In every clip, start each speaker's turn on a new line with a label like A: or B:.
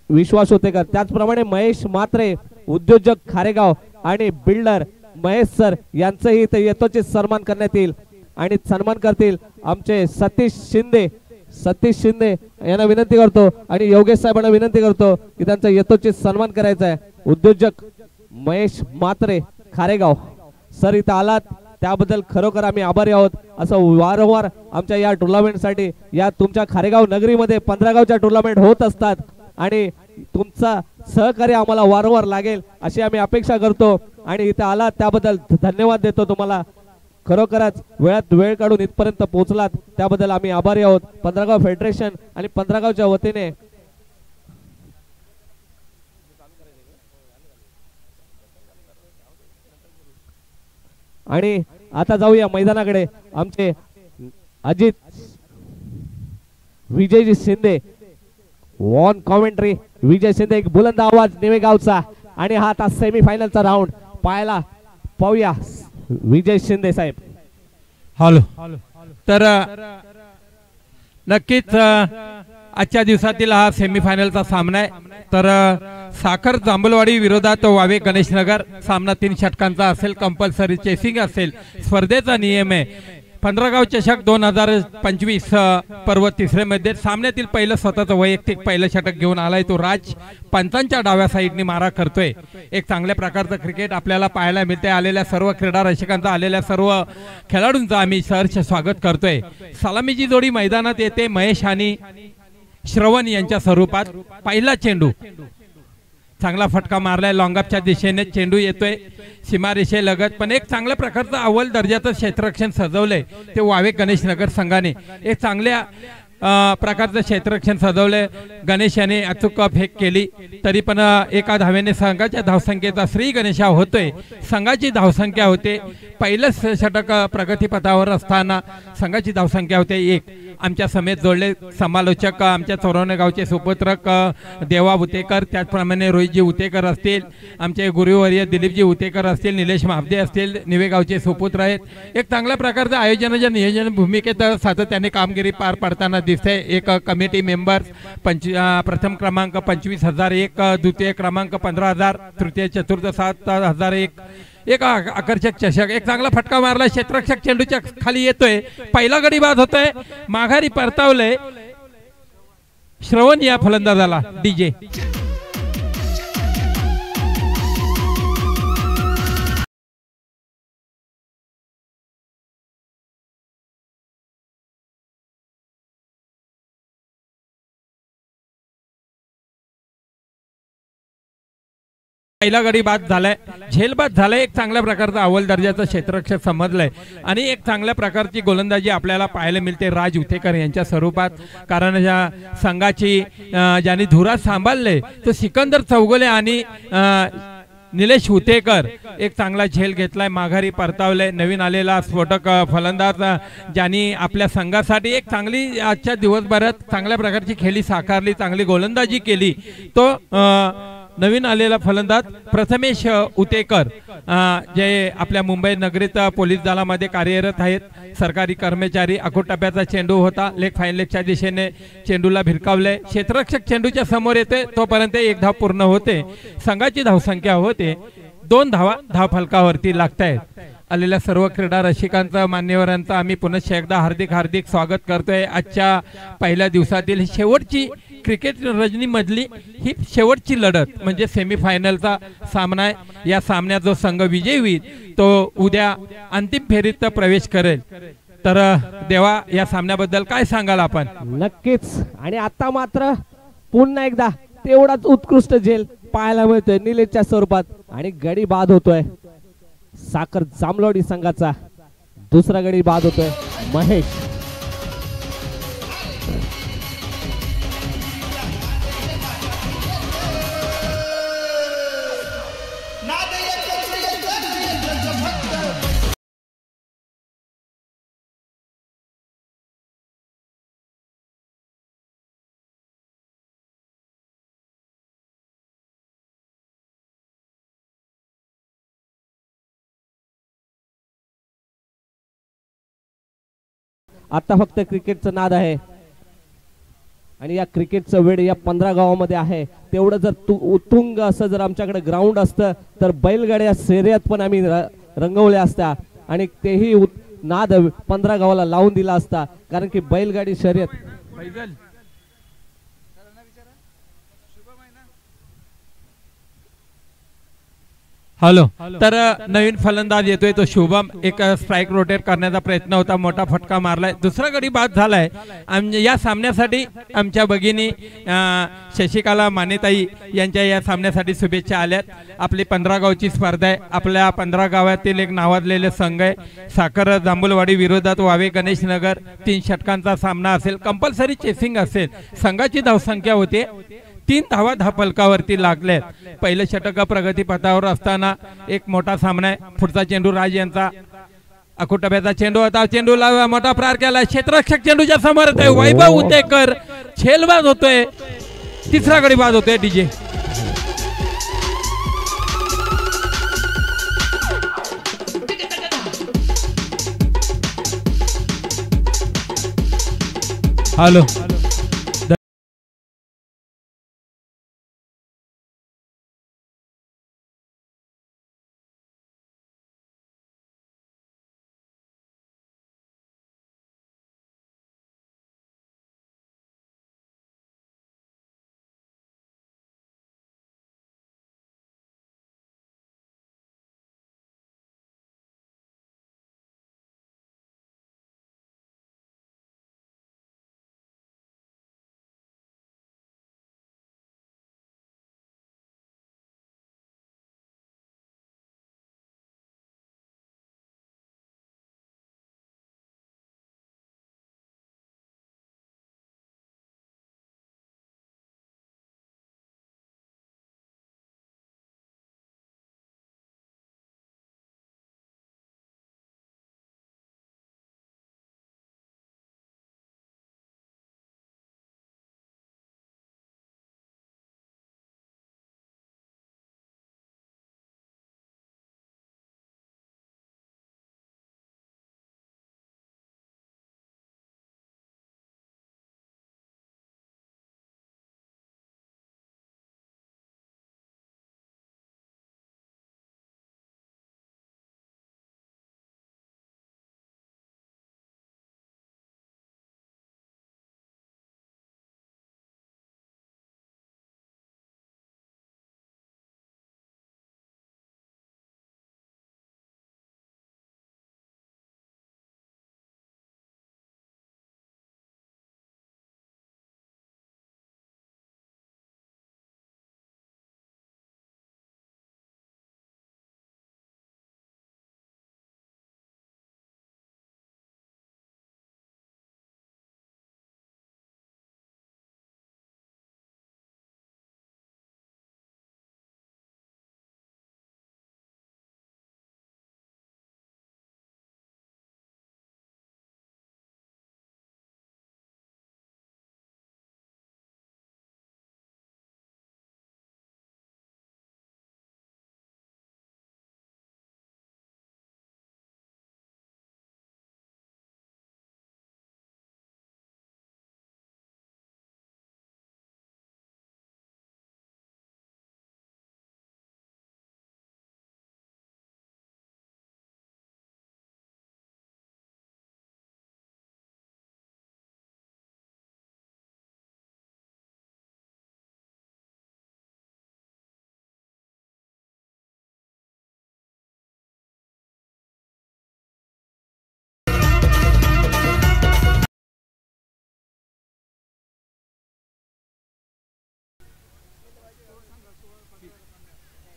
A: विश्वास होतेकर, त्याचप्रमाणे महेश म्हात्रे उद्योजक खारेगाव आणि बिल्डर महेश सर यांचंही इथे यथोचित सन्मान करण्यात येईल आणि सन्मान करतील आमचे सतीश शिंदे यांना विनंती करतो आणि योगेश साहेबांना विनंती करतो की त्यांचा यथोचित सन्मान करायचा आहे। उद्योजक महेश म्हात्रे खारेगाव सर इथं आलात त्याबद्दल खरोखर आम्ही आभारी आहोत। असं वारंवार आमच्या या टुर्नामेंटसाठी या तुमच्या खारेगाव नगरीमध्ये 15 गावच्या टुर्नामेंट होत असतात आणि तुमचा सहकार्य आम्हाला वारंवार लागेल अशी आम्ही अपेक्षा करतो आणि इथे आलात त्याबद्दल धन्यवाद देतो तुम्हाला। खरोखरच वेळात वेळ काढून इथपर्यंत पोहोचलात त्याबद्दल आम्ही आभारी आहोत। 15 गाव फेडरेशन आणि 15 गावच्या वतीने आणि आता जाऊया मैदानाकडे। आमचे अजित विजयजी शिंदे ऑन कॉमेंट्री, विजय शिंदे एक बुलंद आवाज निवेगावचा आणि हा आता सेमीफायनलचा राऊंड पाहायला पाहूया विजय शिंदे साहेब।
B: हॅलो, तर नक्कीच आजच्या दिवसातील हा सेमीफायनलचा सामना आहे। तर साखर जांभूलवाडी विरोधात वावे गणेशनगर सामना 3 षटकांचा असेल, कंपल्सरी चेसिंग असेल। स्पर्धेचा नियम आहे 15 गाव चषक 2025 पर्व तिसरे मध्ये सामन्यातील पहिलं स्वतःचं वैयक्तिक पहिलं षटक घेऊन आलाय तो राज पंचांच्या डाव्या साईडनी मारा करतोय। एक चांगल्या प्रकारचं क्रिकेट आपल्याला पाहायला मिळते। आलेल्या सर्व क्रीडा रसिकांचा, आलेल्या सर्व खेळाडूंचा आम्ही सहर्ष स्वागत करतोय। सलामीची जोडी मैदानात येते महेश आणि श्रवण यांच्या स्वरूपात। पहिला चेंडू चांगला फटका मारलाय, लॉंगअपच्या दिशेने चेंडू येतोय सीमारेषे लगत, पण एक चांगल्या प्रकारचं अव्वल दर्जाचं क्षेत्ररक्षण सजवलंय ते वावे गणेशनगर संघाने। एक चांगल्या प्रकारचं क्षेत्ररक्षण सजवलंय। गणेश याने अचूक फेक केली तरी पण एका धावेने संघाच्या धावसंख्येचा श्री गणेशा होतोय। संघाची धावसंख्या होते पहिलं षटक प्रगतीपथावर असताना संघाची धावसंख्या होते 1। आमच्या समेत जोडले समालोचक आमच्या चोरवणे गावचे सुपुत्रक देवा उतेकर, त्याचप्रमाणे रोहितजी उतेकर असतील, आमचे गुरुवर्य दिलीपजी उतेकर असतील, निलेश महाबदे असतील, निवेगावचे सुपुत्र आहेत। एक चांगल्या प्रकारचं आयोजनाच्या नियोजन भूमिकेत सातत्याने कामगिरी पार पडताना दिसते। एक कमिटी मेंबर्स प्रथम क्रमांक 25,001, द्वितीय क्रमांक 15,000, तृतीय चतुर्थ 7,001, एक आकर्षक चषक। एक चांगला फटका मारला, क्षेत्ररक्षक चेंडूच्या खाली येतोय, पहिला गडी बाद होतोय, माघारी परतावले श्रवण या फलंदाजाला डीजे। पहिला गडी बाद झालाय, झेल बाद झालाय। एक चांगल्या प्रकारचा अव्वल दर्जाचं क्षेत्ररक्षक समजलंय आणि एक चांगल्या प्रकारची गोलंदाजी आपल्याला पाहायला मिळते राज उतेकर यांच्या स्वरूपात। कारण या संघाची ज्यांनी धुरा सांभाळले तो सिकंदर चौगुले आणि निलेश उतेकर। एक चांगला झेल घेतलाय, माघारी परतावले नवीन आलेला स्फोटक फलंदाज ज्यांनी आपल्या संघासाठी एक चांगली आजच्या दिवसभरात चांगल्या प्रकारची खेळी साकारली, चांगली गोलंदाजी केली तो नवीन आलेला फलंदाज प्रथमेश उतेकर, जे आपल्या मुंबई नगरीत पोलीस दलामध्ये कार्यरत आहेत, सरकारी कर्मचारी। अकोट टप्प्याचा चेंडू होता, लेग फाईन लेगच्या दिशेने चेंडूला भिरकावले, क्षेत्ररक्षक चेंडूच्या समोर येते तोपर्यंत 1 धाव पूर्ण होते। संघाची धावसंख्या होते 2 धावा धाव फलकावरती लागतायत। आलेल्या सर्व क्रीडा रसिकांचं, मान्यवरांचं आम्ही पुनश्च एकदा हार्दिक हार्दिक स्वागत करतोय। आजच्या पहिल्या दिवसातील शेवटची क्रिकेट रजनी मधली ही शेवटची लढत म्हणजे सेमीफायनलचा सामना आहे। या सामन्यात जो संघ विजयी होईल तो उद्या अंतिम फेरीत प्रवेश करेल। तर देवा, या सामन्याबद्दल काय सांगाल आपण?
A: नक्कीच, आणि आता मात्र पुन्हा एकदा तेवढाच उत्कृष्ट झेल पाहायला मिळतोय निलेशच्या स्वरूपात आणि गडी बाद होतोय साखर जांभूलवाडी संघाचा। दुसरा गडी बाद होतोय महेश। आता फक्त क्रिकेटचा नाद आहे आणि या क्रिकेटचं वेळ या 15 गावामध्ये आहे. तेवढं जर उत्तुंग असं जर आमच्याकडे ग्राउंड असतं तर बैलगाड्या शर्यत पण आम्ही रंगवल्या असत्या आणि तेही नाद 15 गावाला लावून दिला असता. कारण की बैलगाडी शर्यत
B: हॅलो. तर नवीन फलंदाज येतोय तो शुभम. एक स्ट्राइक रोटेट करण्याचा प्रयत्न होता, मोठा फटका मारलाय, दुसरा गडी बाद झालाय. या सामन्यासाठी आमच्या भगिनी शशिकला मानेताई यांच्या या सामन्यासाठी शुभेच्छा आल्यात. आपली 15 गावची स्पर्धा आहे. आपल्या 15 गावातील एक नावाजलेले संघ आहे. साखर जांभूलवाडी विरोधात वावे गणेशनगर. 3 षटकांचा सामना असेल, कंपल्सरी चेसिंग असेल. संघाची धावसंख्या होते 3 धावा फलकावरती लागलेत. पहिलं षटक प्रगती पथावर असताना एक मोठा सामना आहे. पुढचा चेंडू राज यांचा अकुटब्याचा चेंडू होता. चेंडूला मोठा प्रहार केला. क्षेत्ररक्षक चेंडूच्या समोर आहे. वैभव उतेकर झेलबाद होतोय. तिसरा गडी बाद होतोय. DJ hello.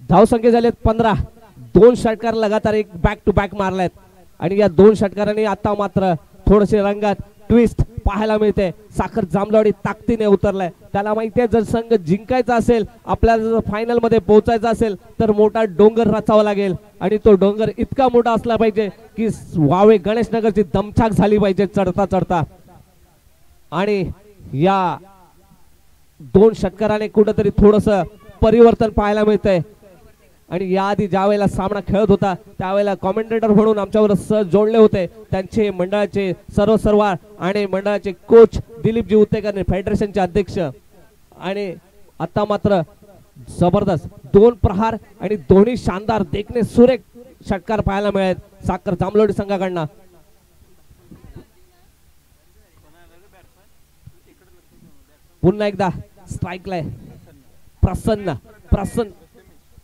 A: धावसंख्या झालेत 15. 2 षटकार लगातार एक बॅक टू बॅक मारलायत आणि या 2 षटकारांनी आता मात्र थोडेसे रंगात ट्विस्ट पाहायला मिळते. साखर जांभूलवाडी ताकदीने उतरलाय. त्याला माहिती आहे जर संघ जिंकायचा असेल, आपल्याला जर फायनल मध्ये पोहोचायचं असेल तर मोठा डोंगर रचावा लागेल आणि तो डोंगर इतका मोठा असला पाहिजे की वावे गणेशनगरची दमछाक झाली पाहिजे चढता चढता. आणि या 2 षटकाराने कुठेतरी थोडस परिवर्तन पाहायला मिळतंय. आणि याआधी ज्या वेळेला सामना खेळत होता त्यावेळेला कॉमेंटेटर म्हणून आमच्यावर सहज जोडले होते त्यांचे मंडळाचे सर्व आणि मंडळाचे कोच दिलीपजी उत्तेकर, फेडरेशनचे अध्यक्ष. आणि आता मात्र जबरदस्त 2 प्रहार आणि दोन्ही शानदार देखणे सुरेख षटकार पाहायला मिळत साखर जांभलोडी संघाकडनं. पुन्हा एकदा स्ट्राईकला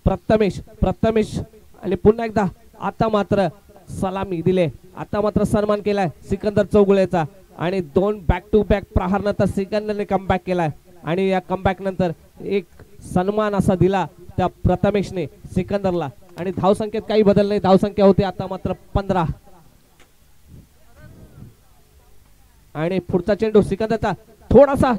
A: प्रथमेश आणि पुन्हा एकदा आता मात्र सलामी दिले. आता मात्र सन्मान केलाय सिकंदर चौगुलेचा आणि 2 बॅक टू बॅक प्रहार नंतर सिकंदरने कमबॅक केलाय आणि या कमबॅक नंतर एक सन्मान असा दिला त्या प्रथमेशने सिकंदरला. आणि धावसंख्येत काही बदल नाही, धावसंख्या होती आता मात्र 15. आणि पुढचा चेंडू सिकंदरचा थोडासा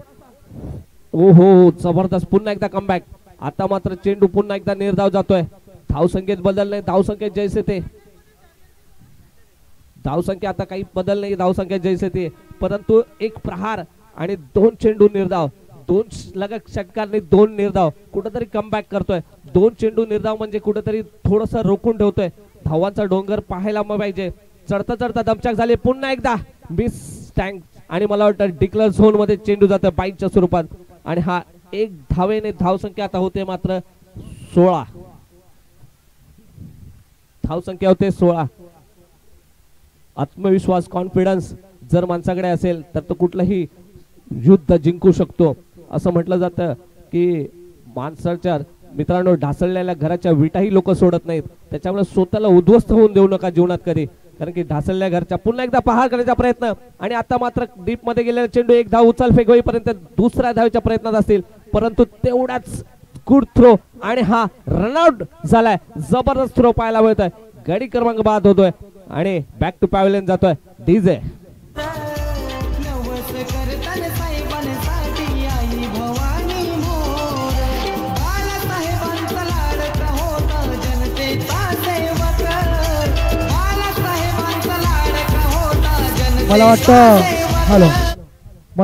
A: ओहो जबरदस्त पुन्हा एकदा कमबॅक. आता मात्र चेंडू पुन्हा एकदा निर्धाव जातोय. धावसंख्येत बदल नाही, धावसंख्येत जैसे ते धावसंख्या आता काही बदल नाही, धावसंख्या जैसे ते, परंतु एक प्रहार आणि 2 चेंडू निर्धाव, 2 लगत षटकारने 2 निर्धाव, कुठेतरी कमबॅक करतोय. 2 चेंडू निर्धाव म्हणजे कुठेतरी थोडस रोखून ठेवतोय. धावांचा डोंगर पाहायला पाहिजे. चढता दमचाक झाले पुन्हा एकदा मिस स्टँक आणि मला वाटतं डिक्लेअर झोन मध्ये चेंडू जातोय बाईकच्या स्वरूपात. आणि हा 1 धावेने धावसंख्या आता होते मात्र 16. धावसंख्या होते 16. आत्मविश्वास कॉन्फिडन्स जर माणसाकडे असेल तर तो कुठलंही युद्ध जिंकू शकतो. असं म्हटलं जातं की माणसाच्या मित्रांनो ढासळलेल्या घराच्या विटाही लोक सोडत नाहीत. त्याच्यामुळे स्वतःला उद्ध्वस्त होऊन देऊ नका जीवनात कधी, कारण की ढासळल्या घरच्या. पुन्हा एकदा प्रहार करण्याचा प्रयत्न आणि आता मात्र डीप मध्ये गेलेला चेंडू 1 धाव उचल फेक होईपर्यंत दुसऱ्या धावेच्या प्रयत्नात असतील, परंतु तेवढाच गुड थ्रो आणि हा रनआउट झालाय. जबरदस्त थ्रो पाहायला मिळतोय. गडी क्रमांक बाद होतोय आणि बॅक टू पॅव्हलियन जातोय डीजे.
C: मला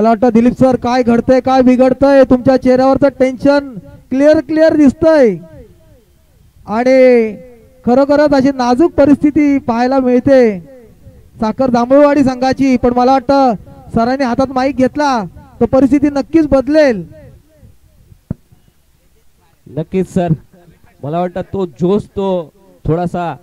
C: वाटतं दिलीप सर काय घडतंय काय बिघडतंय तुमच्या चेहऱ्यावरचं टेन्शन क्लिअर दिसतंय आणि खरोखरच अशी नाजूक परिस्थिती पाहायला मिळते साखर जांभूळवाडी संघाची. पण मला वाटतं सरांनी हातात माईक घेतला तर परिस्थिती नक्कीच बदलेल.
A: नक्कीच सर, मला वाटतं तो जोश, तो थोडासा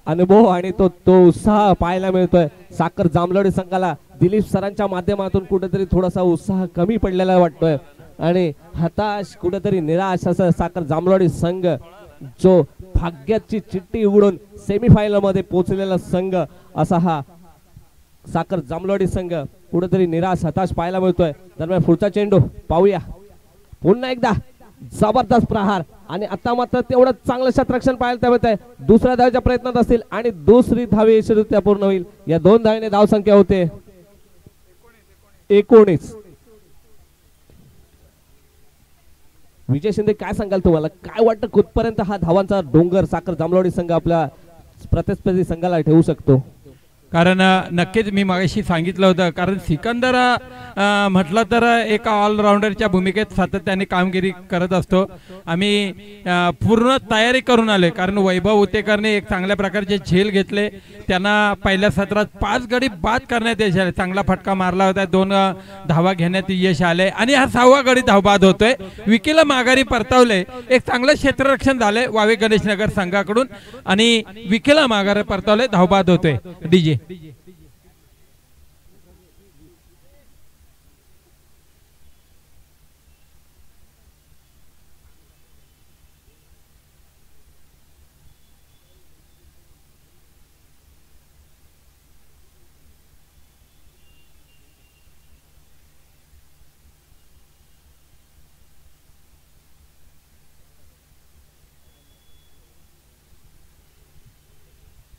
A: अनुभव आणि तो उत्साह पाहायला मिळतोय साखर जांभलोडी संघाला. दिलीप सरांच्या माध्यमातून कुठेतरी थोडासा उत्साह कमी पडलेला वाटतोय आणि हताश कुठेतरी निराश असं साखर जांभलोडी संघ, जो भाग्याची चिठ्ठी उघडून सेमीफायनल मध्ये पोहोचलेला संघ असा हा साखर जांभलोडी संघ कुठेतरी निराश हताश पाहायला मिळतोय. दरम्यान पुढचा चेंडू पाहूया. पुन्हा एकदा जबरदस्त प्रहार आणि आता मात्र तेवढं चांगलं क्षेत्ररक्षण पाहायला मिळत आहे. दुसऱ्या धावेच्या प्रयत्नात असतील आणि दुसरी धावे यशस्वीरित्या पूर्ण होईल. या 2 धावेने धावसंख्या होते 19. विजय शिंदे काय सांगाल तुम्हाला, काय वाटतं कुठपर्यंत हा धावांचा डोंगर साखर जांभलोडी संघ आपल्या प्रतिस्पर्धी संघाला ठेवू शकतो?
B: कारण नक्कीच मी मागाशी सांगितलं होतं, कारण सिकंदर म्हटलं तर एका ऑलराऊंडरच्या भूमिकेत सातत्याने कामगिरी करत असतो. आम्ही पूर्ण तयारी करून आले, कारण वैभव उत्तेकरने एक चांगल्या प्रकारचे झेल घेतले. त्यांना पहिल्या सत्रात 5 गडी बाद करण्यात यश आले. चांगला फटका मारला होता, 2 धावा घेण्यात यश आले आणि हा 6वा गडी धावबाद होतोय. विकीला माघारी परतावले. एक चांगलं क्षेत्ररक्षण झाले वावे गणेशनगर संघाकडून आणि विकीला माघारी परतावले, धावबाद होतोय डीजे.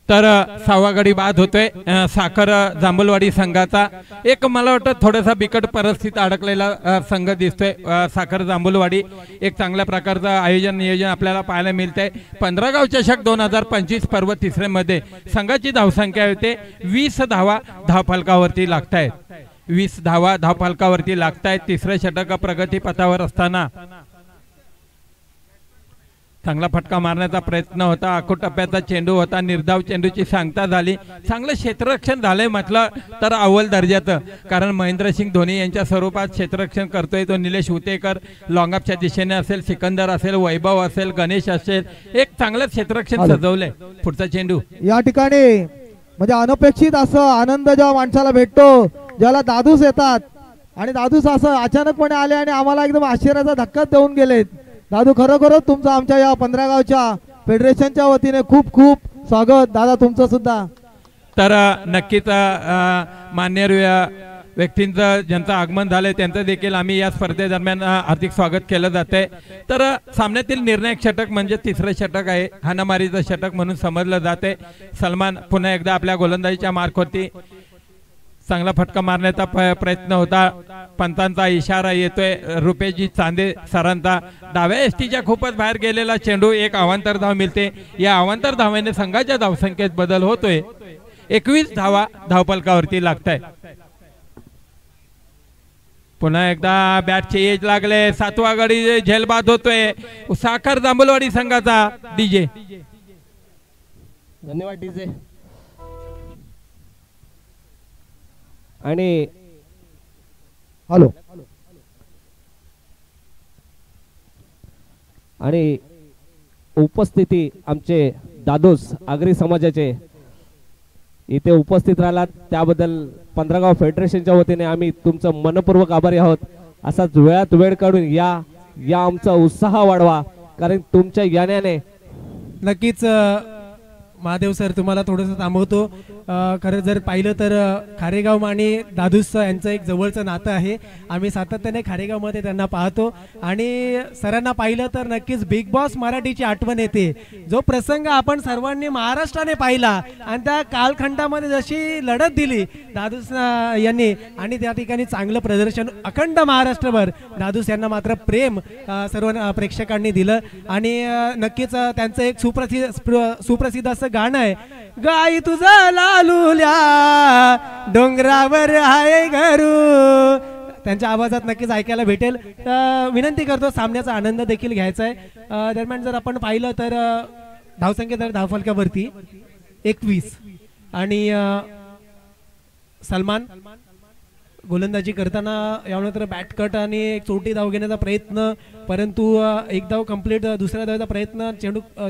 B: तर 6वा गडी बाद होतोय साखर जांभूळवाडी संघाचा. एक मला वाटतं थोडासा बिकट परिस्थितीत अडकलेला संघ दिसतोय साखर जांभूळवाडी. एक चांगल्या प्रकारचं आयोजन नियोजन आपल्याला पाहायला मिळतंय. 15 गाव चषक 2025 पर्व तिसरे मध्ये संघाची धावसंख्या होते 20 धावा धावफलकावरती लागतायत. 20 धावा धावफलकावरती लागतायत. तिसरे षटक प्रगती पथावर असताना चांगला फटका मारण्याचा प्रयत्न होता, आखूट टप्प्याचा चेंडू होता, निर्धाव चेंडूची सांगता झाली, चांगलं क्षेत्ररक्षण झालंय म्हटलं तर अव्वल दर्जाचं, कारण महेंद्रसिंग धोनी यांच्या स्वरूपात क्षेत्ररक्षण करतोय तो निलेश उतेकर, लॉंगअपच्या दिशेने असेल, सिकंदर असेल, वैभव असेल, गणेश असेल, एक चांगलं क्षेत्ररक्षण सजवलंय. पुढचा चेंडू
C: या ठिकाणी म्हणजे अनपेक्षित असं आनंद जेव्हा माणसाला भेटतो, ज्याला दादूस येतात आणि दादूस असं अचानकपणे आले आणि आम्हाला एकदम आश्चर्याचा धक्का देऊन गेलेत. दादू खरोखरच तुमचं आमच्या या 15 गावच्या फेडरेशनच्या वतीने खूप खूप स्वागत दादा तुमचं सुद्धा.
B: तर नक्कीच मान्य व्यक्तींचं ज्यांचं आगमन झालंय त्यांचं देखील आम्ही या स्पर्धेदरम्यान हार्दिक स्वागत केलं जाते. तर सामन्यातील निर्णायक षटक म्हणजे तिसरं षटक आहे, हाणामारीचं षटक म्हणून समजलं जाते. सलमान पुन्हा एकदा आपल्या गोलंदाजीच्या मार्कवरती चांगला फटका मारण्याचा प्रयत्न होता, पंतांचा इशारा येतोय, रुपेशजी चांदे सरांचा डाव्या एसटीच्या खूपच बाहेर गेलेला चेंडू, एक अवांतर धाव मिळते. या अवांतर धावाने संघाच्या धावसंख्येत बदल होतोय, 21 धावा धावफलकावरती लागताय. पुन्हा एकदा बॅटचे एज लागले, 7वा गडी झेलबाद होतोय साखर जांभूलवाडी संघाचा. डीजे
A: धन्यवाद डीजे. आणि
C: हॅलो
A: आणि उपस्थिती आमचे दादोस आगरी समाजाचे इथे उपस्थित राहिलात त्याबद्दल 15 गाव फेडरेशनच्या वतीने आम्ही तुमचं मनपूर्वक आभारी आहोत. असाच वेळात वेळ काढून या आमचा उत्साह वाढवा, कारण तुमच्या येण्याने
D: नक्कीच महादेव सर तुम्हाला थोडंसं थांबवतो. खरं जर पाहिलं तर खारेगाव आणि दादूस यांचं एक जवळचं नातं आहे. आम्ही सातत्याने खारेगावमध्ये त्यांना पाहतो आणि सरांना पाहिलं तर नक्कीच बिग बॉस मराठीची आठवण येते. जो प्रसंग आपण सर्वांनी महाराष्ट्राने पाहिला आणि त्या कालखंडामध्ये जशी लढत दिली दादूस यांनी आणि त्या ठिकाणी चांगलं प्रदर्शन अखंड महाराष्ट्रभर दादूस यांना मात्र प्रेम सर्व प्रेक्षकांनी दिलं. आणि नक्कीच त्यांचं एक सुप्रसिद्ध असं गाणं आहे, गाई तुझं लालूल्या डोंगरावर आहे घरू, त्यांच्या आवाजात नक्कीच ऐकायला भेटेल. विनंती करतो सामन्याचा आनंद देखील घ्यायचा आहे. दरम्यान जर आपण पाहिलं तर धावसंख्या तर धावफलकावरती 21 आणि सलमान गोलंदाजी करताना यानंतर बॅट कट आणि एक छोटी धाव घेण्याचा प्रयत्न, परंतु एक धाव कंप्लीट, दुसऱ्या धावेचा प्रयत्न,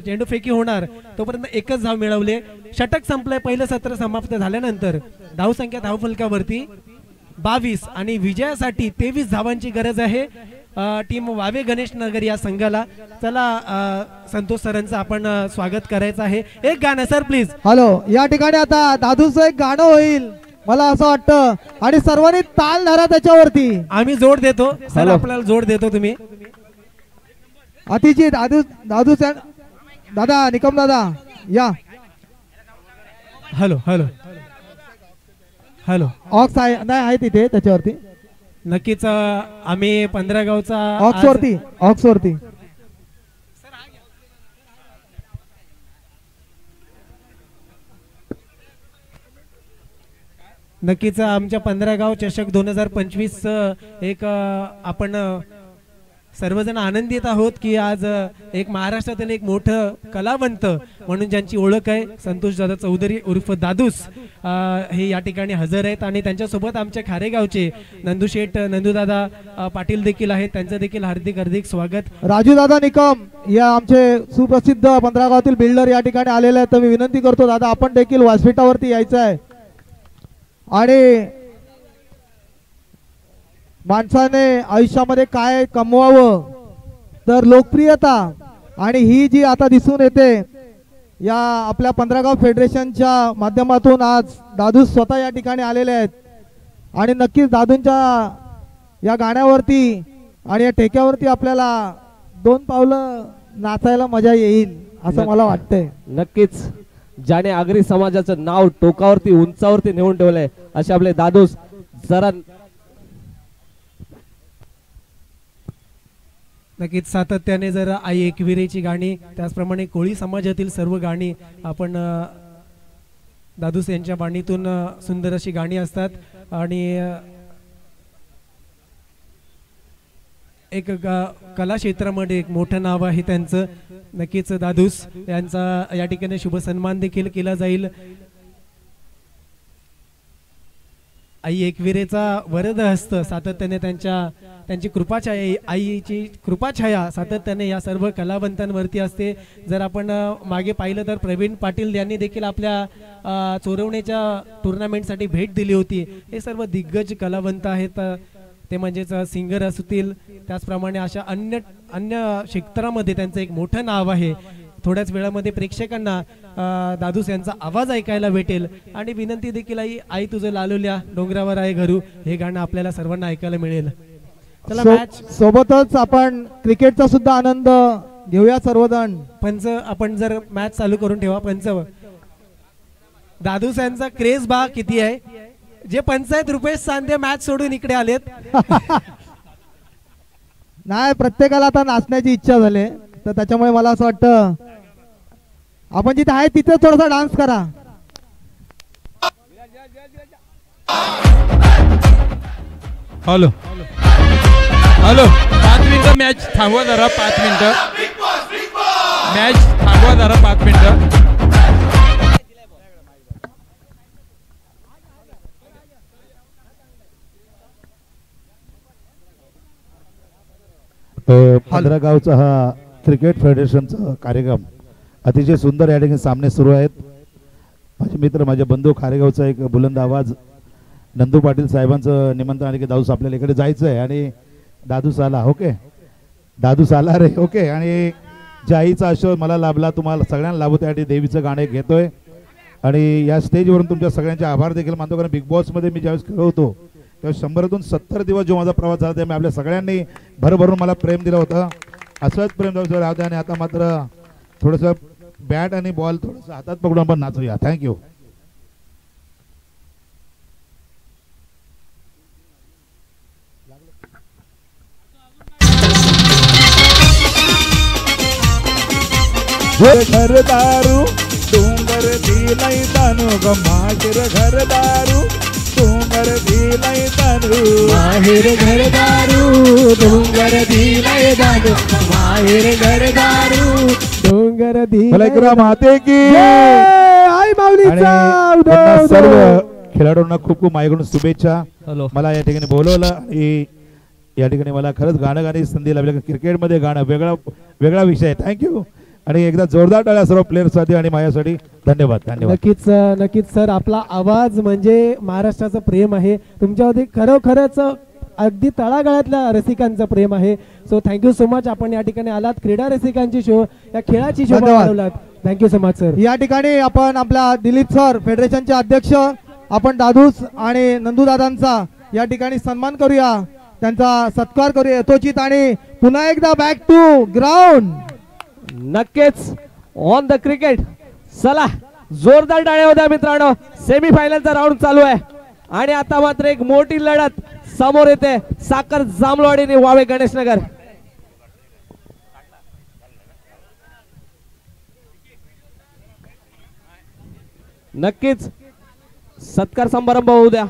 D: चेंडू फेकी होणार तोपर्यंत एकच धाव मिळवले. षटक संपले. पहिलं सत्र समाप्त झाल्यानंतर धावसंख्या धावफलकावरती 22 आणि विजयासाठी 23 धावांची गरज आहे टीम वावे गणेश नगर या संघाला. चला संतोष सरांचं आपण स्वागत करायचं आहे. एक गाणं सर प्लीज.
C: हॅलो, या ठिकाणी आता दादूचं एक गाणं होईल मला असं वाटतं आणि सर्वांनी ताल धरा त्याच्यावरती.
D: आम्ही जोड देतो सर, आपल्याला जोड देतो तुम्ही.
C: अतिजी दादू दादा निकम दादा या.
D: हॅलो हॅलो हॅलो
C: ऑक्स आहे नाही आहे तिथे त्याच्यावरती.
D: नक्कीच आम्ही 15 गावचा
C: ऑक्स वरती
D: नक्कीच आमच्या 15 गाव चषक 2025 एक आपण सर्वजण आनंदित आहोत की आज एक महाराष्ट्रातील एक मोठं कलावंत म्हणून ज्यांची ओळख आहे संतोष दादा चौधरी उर्फ दादूस हे या ठिकाणी हजर आहेत. आणि त्यांच्यासोबत आमच्या खारेगावचे नंदूशेठ नंदूदादा पाटील देखील आहेत, त्यांचं देखील हार्दिक हार्दिक स्वागत.
C: राजू दादा निकम या आमचे सुप्रसिद्ध 15 गावातील बिल्डर या ठिकाणी आलेले आहेत. तर मी विनंती करतो दादा आपण देखील व्यासपीठावरती यायचं आहे. आणि माणसाने आयुष्यामध्ये काय कमवावं तर लोकप्रियता, आणि ही जी आता दिसून येते या आपल्या 15 गाव फेडरेशनच्या माध्यमातून आज दादू स्वतः या ठिकाणी आलेले आहेत. आणि नक्कीच दादूंच्या या गाण्यावरती आणि या ठेक्यावरती आपल्याला 2 पावलं नाचायला मजा येईल असं मला वाटतंय.
A: नक्कीच ज्याने आगरी समाजाचं नाव टोकावरती उंचावरती नेऊन ठेवलंय असे आपले दादूस जरा.
D: नक्कीच सातत्याने जर आई एकविरेची गाणी, त्याचप्रमाणे कोळी समाजातील सर्व गाणी आपण दादूस यांच्या बाणीतून सुंदर अशी गाणी असतात. आणि एक कला क्षेत्रामध्ये एक मोठं नाव आहे त्यांचं. नक्कीच दादूस यांचा या ठिकाणी शुभ सन्मान देखील केला जाईल. आई एकविरेचा वरद हस्त सातत्याने त्यांची कृपाछाया, आईची कृपाछाया सातत्याने या सर्व कलावंतांवरती असते. जर आपण मागे पाहिलं तर प्रवीण पाटील यांनी देखील आपल्या चोरवण्याच्या टुर्नामेंटसाठी भेट दिली होती. हे सर्व दिग्गज कलावंत आहेत, ते म्हणजेच सिंगर असतील, त्याचप्रमाणे अशा अन्य क्षेत्रामध्ये त्यांचं एक मोठं नाव आहे. थोड्याच वेळामध्ये प्रेक्षकांना दादूस यांचा आवाज ऐकायला भेटेल. आणि विनंती देखील आई तुझं लालूल्या डोंगरावर आहे घरू हे गाणं आपल्याला सर्वांना ऐकायला मिळेल. चला मॅच
C: सोबतच आपण क्रिकेटचा सुद्धा आनंद घेऊया सर्वजण.
D: पंच आपण जर मॅच चालू करून ठेवा. पंच दादूस यांचा क्रेज बा किती आहे. जे पंचायत रुपेश सांदे मॅच सोडून इकडे आलेत.
C: नाही, प्रत्येकाला आता नाचण्याची इच्छा झाली, तर त्याच्यामुळे मला असं वाटतं आपण जिथे आहे तिथे थोडासा डान्स करा.
B: हॅलो हॅलो 5 मिनिटं मॅच थांबवा जरा. 5 मिनिटं मॅच थांबवा जरा. 5 मिनिटं.
E: गावचा हा क्रिकेट फेडरेशनचा कार्यक्रम अतिशय सुंदर या ठिकाणी सामने सुरू आहेत. माझे मित्र, माझे बंधू, खारेगावचा एक बुलंद आवाज नंदू पाटील साहेबांचं निमंत्रण आले की दादूस आपल्याला इकडे जायचं आहे. आणि दादूस आला. ओके, दादूस आला रे. ओके. आणि ज्या आईचा आशीर्वाद मला लाभला, तुम्हाला सगळ्यांना लाभू, त्यासाठी देवीचं गाणं घेतोय. आणि या स्टेजवरून तुमच्या सगळ्यांचे आभार देखील मानतो, कारण बिग बॉसमध्ये मी ज्यावेळेस खेळत होतो त्यावेळेस 100तून 70 दिवस जो माझा प्रवास झाला त्यामुळे आपल्या सगळ्यांनी भरभरून मला प्रेम दिलं होतं. असंच प्रेम राहतं. आणि आता मात्र थोडंसं बॅट आणि बॉल थोडंसं हातात पकडून आपण नाचूया. थँक्यू.
F: घरदारू डोंगर दिलाई तानू ग माहेर घरदारू डोंगर दिलाई तानू माहेर घरदारू डोंगर दिलाई तानू माहेर घरदारू
C: डोंगर
E: मला माते की
C: आई माऊलीचा
E: सर्व खेळाडूंना खूप खूप माझ्याकडून शुभेच्छा. मला या ठिकाणी बोलवलं आणि या ठिकाणी मला खरंच गाणं गाण्याची संधी लाभली. क्रिकेटमध्ये गाणं वेगळा विषय. थँक्यू. आणि एकदा जोरदार टाळ्या सर्व प्लेयर्ससाठी आणि माझ्यासाठी. धन्यवाद. धन्यवाद.
D: नक्कीच सर, आपला आवाज म्हणजे महाराष्ट्राचं प्रेम आहे. तुमच्यावरती खरोखरच अगदी तळागाळातल्या रसिकांचं प्रेम आहे. So thank you so much. आपण या ठिकाणी आलात, क्रीडा रसिकांची या खेळाची शोभा वाढवलात. Thank you so much sir.
C: या ठिकाणी आपण आपल्या दिलीप सर फेडरेशनचे अध्यक्ष आपण दादूस आणि नंदू दादांचा या ठिकाणी सन्मान करूया, त्यांचा सत्कार करूया यथोचित. आणि पुन्हा एकदा बॅक टू ग्राउंड.
A: नक्कीच ऑन द क्रिकेट. चला जोरदार टाळ्या होत्या मित्रांनो. सेमीफायनलचा राऊंड चालू आहे आणि आता मात्र एक मोठी लढत समोर येते. साखर जांभळवाडी आणि वावे गणेशनगर. नक्कीच सत्कार समारंभ होऊ द्या.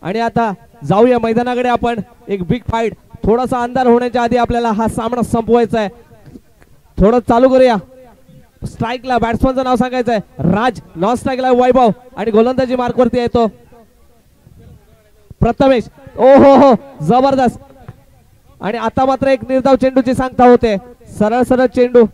A: आणि आता जाऊया मैदानाकडे. आपण एक बिग फाईट, थोडासा अंधार होण्याच्या आधी आपल्याला हा सामना संपवायचा आहे. थोडं चालू करूया. स्ट्राईकला बॅट्समनचं नाव सांगायचं आहे राज, नॉन स्ट्राईकला वैभव आणि गोलंदाजी मार्कवरती येतो प्रथमेश. ओहो हो, जबरदस्त. आणि आता मात्र एक निर्धाव चेंडूची सांगता होते. सरळ सरळ चेंडू.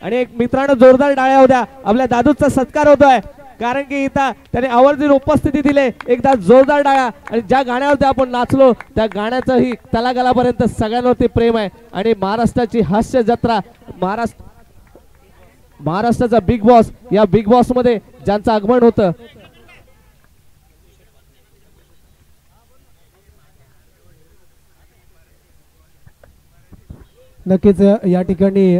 A: आणि एक मित्रांनो जोरदार टाळ्या होत्या. आपल्या दादूचा सत्कार होतोय कारण की इथं त्याने आवर्जून उपस्थिती दिले. एकदा जोरदार टाळ्या. आणि ज्या गाण्यावरती आपण नाचलो त्या गाण्याचंही तलागलापर्यंत सगळ्यांवरती प्रेम आहे. आणि महाराष्ट्राची हास्य जत्रा, महाराष्ट्राचा बिग बॉस, या बिग बॉस मध्ये ज्यांचं आगमन होतं
D: नक्कीच या ठिकाणी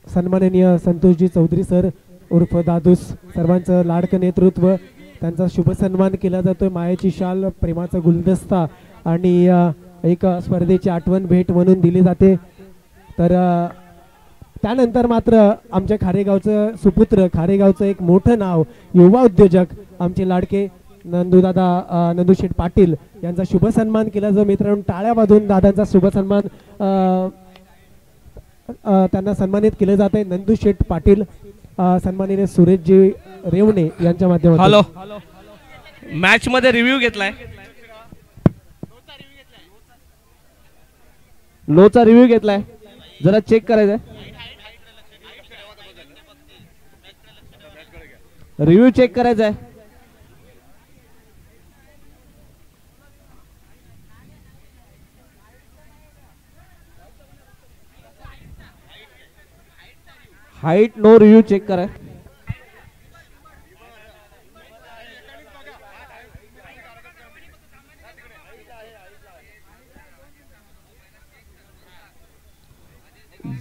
D: सन्माननीय संतोषजी चौधरी सर उर्फ दादूस सर्वांचं लाडकं नेतृत्व, त्यांचा शुभ सन्मान केला जातोय. मायाची शाल, प्रेमाचा गुलदस्ता आणि एक स्पर्धेची आठवण भेट म्हणून दिली जाते. तर त्यानंतर मात्र आमच्या खारेगावचं सुपुत्र, खारेगावचं एक मोठं नाव, युवा उद्योजक आमचे लाडके नंदूदादा, नंदूशेठ पाटील यांचा शुभ सन्मान केला जातो. मित्रांनो टाळ्या वाजवून दादांचा शुभ सन्मान त्यांना सन्मानित केले जाते. नंदू शेठ पाटील सन्माननीय सुरेशजी रेवणे यांच्या माध्यमातून.
A: हॅलो, मॅच मध्ये रिव्ह्यू घेतलाय, लोचा रिव्ह्यू घेतलाय, जरा चेक करायचंय. रिव्ह्यू चेक करायचा आहे. हाईट नो रिव्ह्यू चेक करा.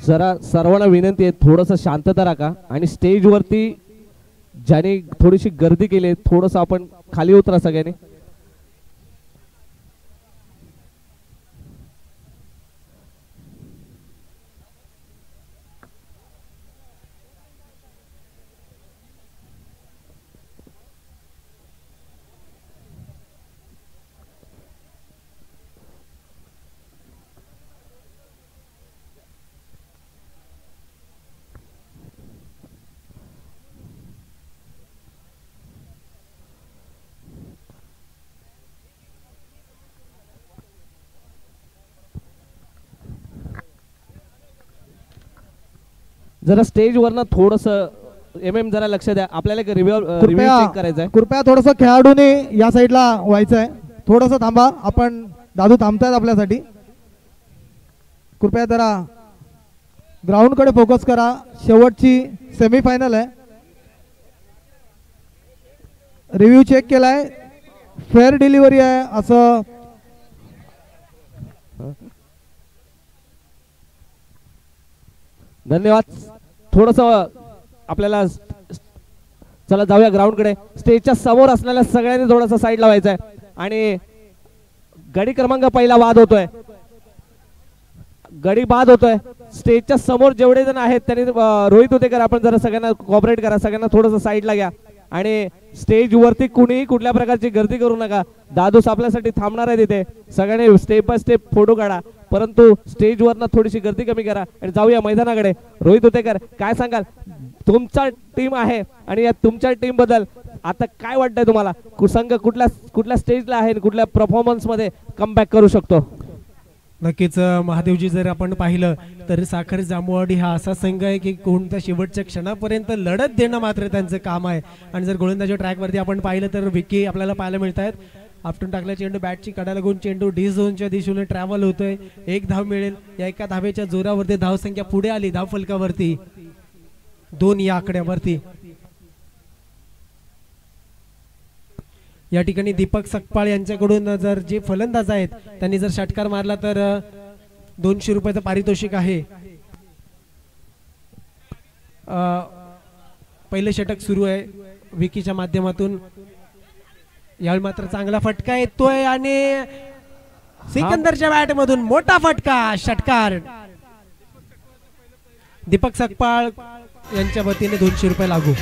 A: जरा सर्वांना विनंती आहे, थोडस शांतता राखा आणि स्टेज वरती ज्याने थोडीशी गर्दी केली थोडस आपण खाली उतरा सगळ्यांनी. जरा स्टेज वरनं थोडस जरा लक्ष द्या, आपल्याला एक रिव्ह्यू चेक करायचा आहे.
C: कृपया थोडस खेळाडूने या साईडला व्हायचं आहे, थोडस थांबा. आपण दादू थांबतायत आपल्यासाठी. कृपया जरा ग्राउंड कडे फोकस करा. शेवटची सेमीफायनल आहे. रिव्ह्यू चेक केलाय, फेअर डिलिव्हरी आहे असं.
A: धन्यवाद. थोडस आपल्याला चला जाऊया ग्राउंड कडे. स्टेजच्या समोर असलेल्या सगळ्यांनी थोडासा साईड लावायचा आहे. आणि गडी क्रमांक पहिला बाद होतोय, गडी बाद होतोय. स्टेजच्या समोर जेवढे जण आहेत त्यांनी रोहित उतेकर आपण जरा सगळ्यांना कॉपरेट करा, सगळ्यांना थोडस साईडला घ्या. आणि स्टेज वरती कुणीही कुठल्या प्रकारची गर्दी करू नका. दादूस आपल्यासाठी थांबणार आहे तिथे. सगळ्यांनी स्टेप बाय स्टेप फोटो काढा, परंतु स्टेज वरनं थोडीशी गर्दी कमी करा आणि जाऊया मैदानाकडे. रोहित उतेकर काय सांगाल, तुमचा टीम आहे आणि या तुमच्या टीम बद्दल आता काय वाटतंय तुम्हाला? संघ कुठल्या स्टेजला आहे, कुठल्या परफॉर्मन्स मध्ये कमबॅक करू शकतो?
D: नक्कीच महादेवजी, जर आपण पाहिलं तर साखर जांभूळवाडी हा असा संघ आहे की कोणत्या शेवटच्या क्षणापर्यंत लढत देणं मात्र त्यांचं काम आहे. आणि जर गोलंदाजी ट्रॅकवरती आपण पाहिलं तर विकी आपल्याला पाहायला मिळत आहेत. आपटून टाकला चेंडू, बॅटची कडा लागून चेंडू डी झोनच्या दिशेने ट्रॅव्हल होतोय. एक धाव मिळेल. या एका धावेच्या जोरावरती धावसंख्या पुढे आली धाव फलकावरती 2 या आकड्यावरती. या ठिकाणी दीपक सकपाळ यांच्याकडून जर जे फलंदाज आहेत त्यांनी जर षटकार मारला तर 200 रुपयाचं पारितोषिक आहे. पहिले षटक सुरू आहे विकीच्या माध्यमातून. यावेळी मात्र चांगला फटका येतोय आणि सिकंदरच्या बॅट मधून मोठा फटका, षटकार. दीपक सकपाळ यांच्या वतीने 200 रुपये लागू.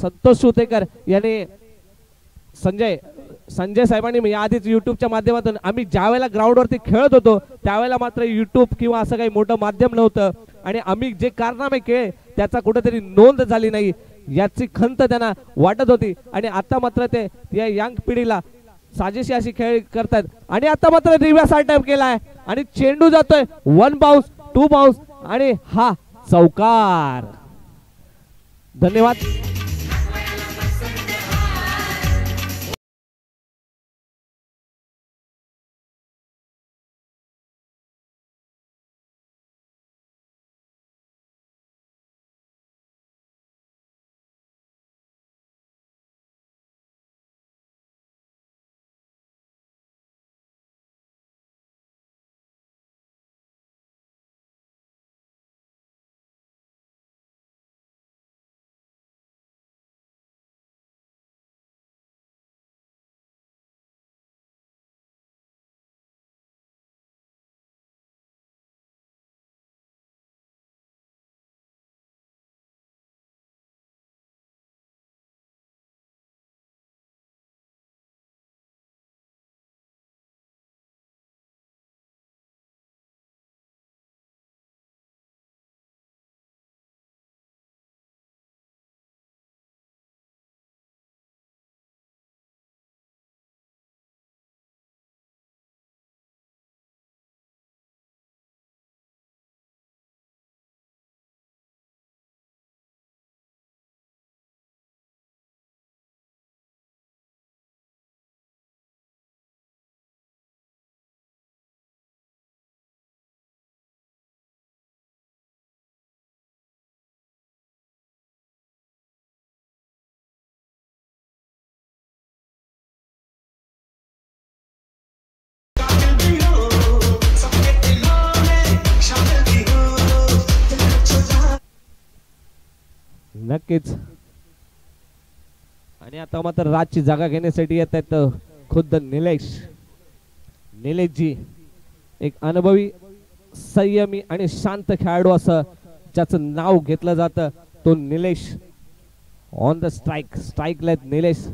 A: संतोष उतेकर यांनी संजय साहेबांनी या आधीच युट्यूबच्या माध्यमातून आम्ही ज्या वेळेला ग्राउंडवरती खेळत होतो त्यावेळेला मात्र युट्यूब किंवा असं काही मोठं माध्यम नव्हतं आणि आम्ही जे कारनामे केले त्याचा कुठेतरी नोंद झाली नाही याची खंत त्यांना वाटत होती आणि आता मात्र ते या यंग पिढीला साजेशी अशी खेळ करतात आणि आता मात्र रिव्हर्स अटॅम्प केलाय आणि चेंडू जातोय 1 बाउन्स 2 बाउन्स आणि हा चौकार. धन्यवाद. नक्कीच. आणि आता मात्र राजची जागा घेण्यासाठी येत आहेत खुद्द निलेशजी, एक अनुभवी संयमी आणि शांत खेळाडू असं ज्याचं नाव घेतलं जातं तो निलेश. ऑन द स्ट्राईकला निलेश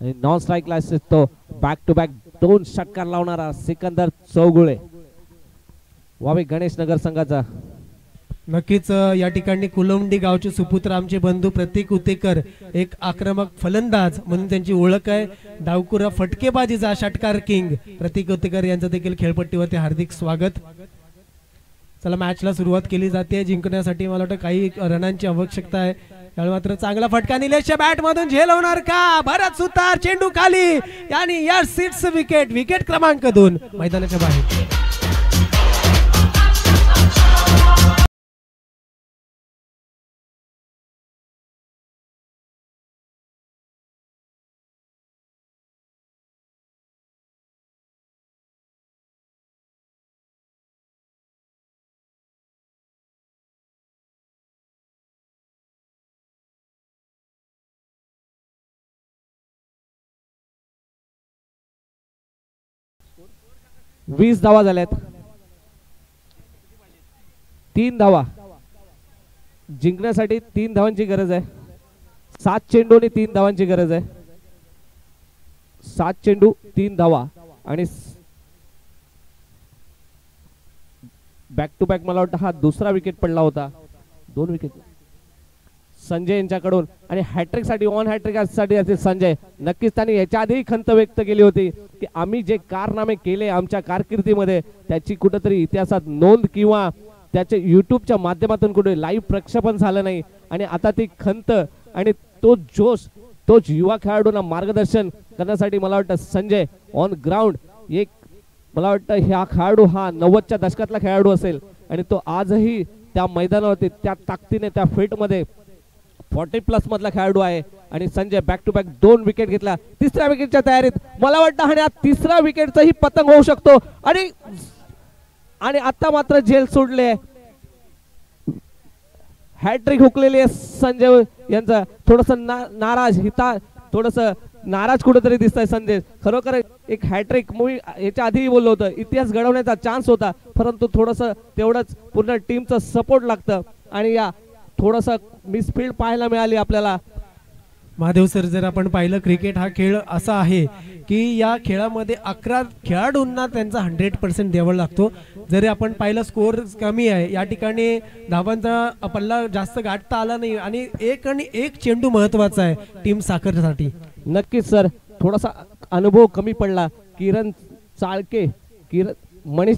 A: आणि नॉन स्ट्राईकला तो बॅक टू बॅक 2 षटकार लावणारा सिकंदर चौगुळे वावे गणेश नगर संघाचा.
D: नक्कीच या ठिकाणी कुलवंडी गावचे सुपुत्र आमचे बंधू प्रतीक उतेकर एक आक्रमक फलंदाज म्हणून त्यांची ओळख आहे. डावकुरा फटकेबाजीचा षटकार किंग प्रतीक उतेकर यांचं देखील खेळपट्टीवरती हार्दिक स्वागत. चला मॅचला सुरुवात केली जाते. जिंकण्यासाठी मला वाटतं काही रनांची आवश्यकता आहे. त्यामुळे मात्र चांगला फटका निलेशच्या बॅट मधून झेलवणार का भरत सुतार, चेंडू खाली आणि या 6 विकेट क्रमांक 2 मैदानाच्या बाहेर.
A: वीस धावा झाल्यात. 3 धावा जिंकण्यासाठी 3 धावांची गरज आहे. 7 चेंडू आणि 3 धावांची गरज आहे. 7 चेंडू 3 धावा आणि बॅक टू बॅक मला वाटतं हा दुसरा विकेट पडला होता. 2 विकेट संजय यांच्याकडून आणि हॅट्रिक साठी ऑन हॅट्रिक साठी असेल संजय. नक्कीच त्यांनी याच्या आधी खंत व्यक्त केली होती की आम्ही जे कारनामे केले आमच्या कारकिर्दीमध्ये त्याची कुठेतरी इतिहासात नोंद किंवा त्याचे युट्यूबच्या माध्यमातून कुठे लाईव्ह प्रक्षेपण झालं नाही आणि आता ती खंत आणि तो जोश तो युवा खेळाडूंना मार्गदर्शन करण्यासाठी मला वाटतं संजय ऑन ग्राउंड एक मला वाटतं हा खेळाडू हा 90च्या दशकातला खेळाडू असेल आणि तो आजही त्या मैदानावरती त्या ताकदीने त्या फिटमध्ये 40+ मधला खेळाडू आहे. आणि Sanjay back to back 2 wicket घेतला. 3ऱ्या विकेटच्या तयारीत मला वाटतं आणि 3ऱ्या विकेटचाही पतंग होऊ शकतो आणि आता मात्र झेल सोडले. हॅट्रिक हुकलेली आहे संजय यांचा. थोडस नाराज थोडस नाराज कुठेतरी दिसतंय संजय. खरोखर एक हॅट्रिक मूवी याच्या आधीही बोललो होतं इतिहास घडवण्याचा चान्स होता परंतु थोडस तेवढंच पूर्ण टीमचं सपोर्ट लागतं आणि या थोडासा मिसफील्ड पाहायला मिळाली आपल्याला.
D: महादेव सर, जर आपण पाहिलं क्रिकेट हा खेळ असा आहे की या खेळामध्ये 11 खेळाडूंना त्यांचा 100% द्यावा लागतो. जरी आपण पाहिलं स्कोर कमी आहे या ठिकाणी, धावांचा पल्ला जास्त गाठता आला नाही आणि एक चेंडू महत्वाचा आहे टीम साखरसाठी.
A: नक्कीच सर, थोडासा अनुभव कमी पडला. मनीष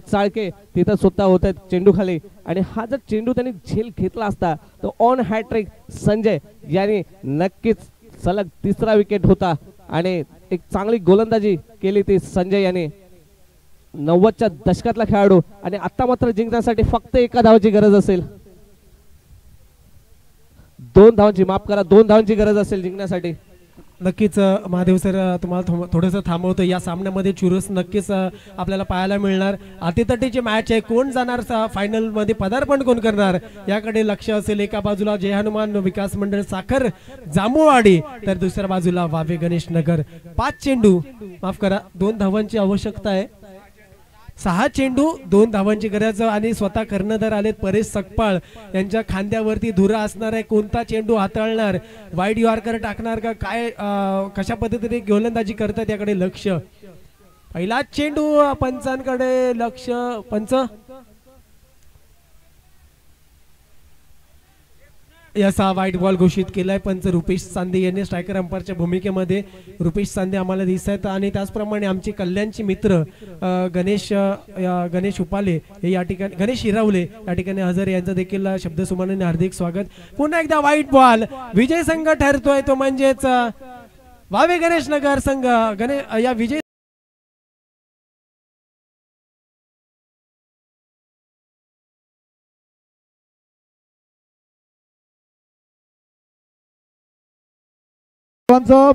A: चाळके तिथं स्वतः होते चेंडू खाली, आणि हा जर चेंडू त्यांनी झेल घेतला असता तर ऑन हॅट्रिक संजय यांनी नक्कीच सलग 3रा विकेट होता आणि एक चांगली गोलंदाजी केली ती संजय याने. 90च्या दशकातला खेळाडू, आणि आता मात्र जिंकण्यासाठी फक्त 1 धावाची गरज असेल. 2 धावांची गरज असेल जिंकण्यासाठी.
D: नक्कीच महादेव सर, तुम्हाला थोडंसं थांबवतो. या सामन्यामध्ये चुरस नक्कीच आपल्याला पाहायला मिळणार. अतितटीची मॅच आहे. कोण जाणार फायनल मध्ये, पदार्पण कोण करणार याकडे लक्ष असेल. एका बाजूला जय हनुमान विकास मंडळ साखर जांभूळवाडी, तर दुसऱ्या बाजूला वावे गणेश नगर. 2 धावांची आवश्यकता आहे. 6 चेंडू 2 धावांची गरज, आणि स्वतः कर्णधार आलेत परेश सकपाळ. यांच्या खांद्यावरती धुरा असणार आहे. कोणता चेंडू हाताळणार, वाईड यॉर्कर टाकणार का काय, कशा पद्धतीने गोलंदाजी करतात याकडे लक्ष. पहिला चेंडू पंचांकडे लक्ष. पंच याचा व्हाईट बॉल घोषित केलाय पंच रुपेश सांदे यांनी स्ट्रायकर अंपायरच्या भूमिकेमध्ये. रुपेश सांदे आम्हाला दिसत आहेत, आणि त्याचप्रमाणे आमचे कल्याणचे मित्र गणेश उपाले हे या ठिकाणी, गणेश हिरावले या ठिकाणी हजर. यांचं देखील शब्दसुमनाने हार्दिक स्वागत. पुन्हा एकदा व्हाईट बॉल. विजय संघ ठरतोय तो म्हणजेच वावे गणेश नगर संघ. या विजय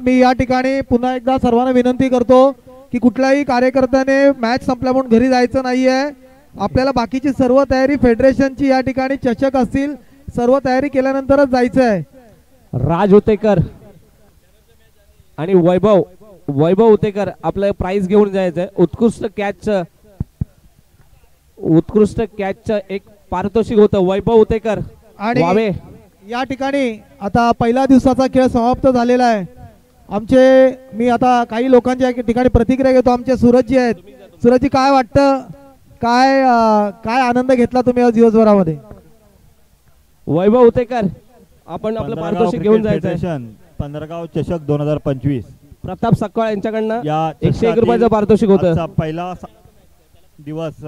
C: मी या ठिकाणी पुन्हा एकदा सर्वांना विनंती करतो की कुठल्याही कार्यकर्त्याने मॅच संपल्या म्हणून घरी जायचं नाहीये. आपल्याला बाकीची सर्व तयारी, फेडरेशनची या ठिकाणी चषक असतील, सर्व तयारी केल्यानंतरच जायचं आहे.
A: राज उतेकर आणि वैभव उतेकर आपलं प्राइज घेऊन जायचंय. उत्कृष्ट कॅचचं एक पारितोषिक होतं. वैभव उतेकर
C: आणि
A: वावे.
C: या ठिकाणी आता पहिल्या दिवसाचा खेळ समाप्त झालेला आहे. मी आता काही लोकांच्या ठिकाणी प्रतिक्रिया घेतो. आमचे सूरजजी आहेत. सूरजजी, काय वाटतं, काय आनंद घेतला तुम्ही आज दिवसभरामध्ये?
A: वैभव उतेकर, आपण आपलं पारितोषिक घेऊन जायचं.
G: 15 चषक 2025
A: प्रताप सकवाळ यांच्याकडनं 101 रुपयाचं पारितोषिक होतं.
G: पहिला दिवस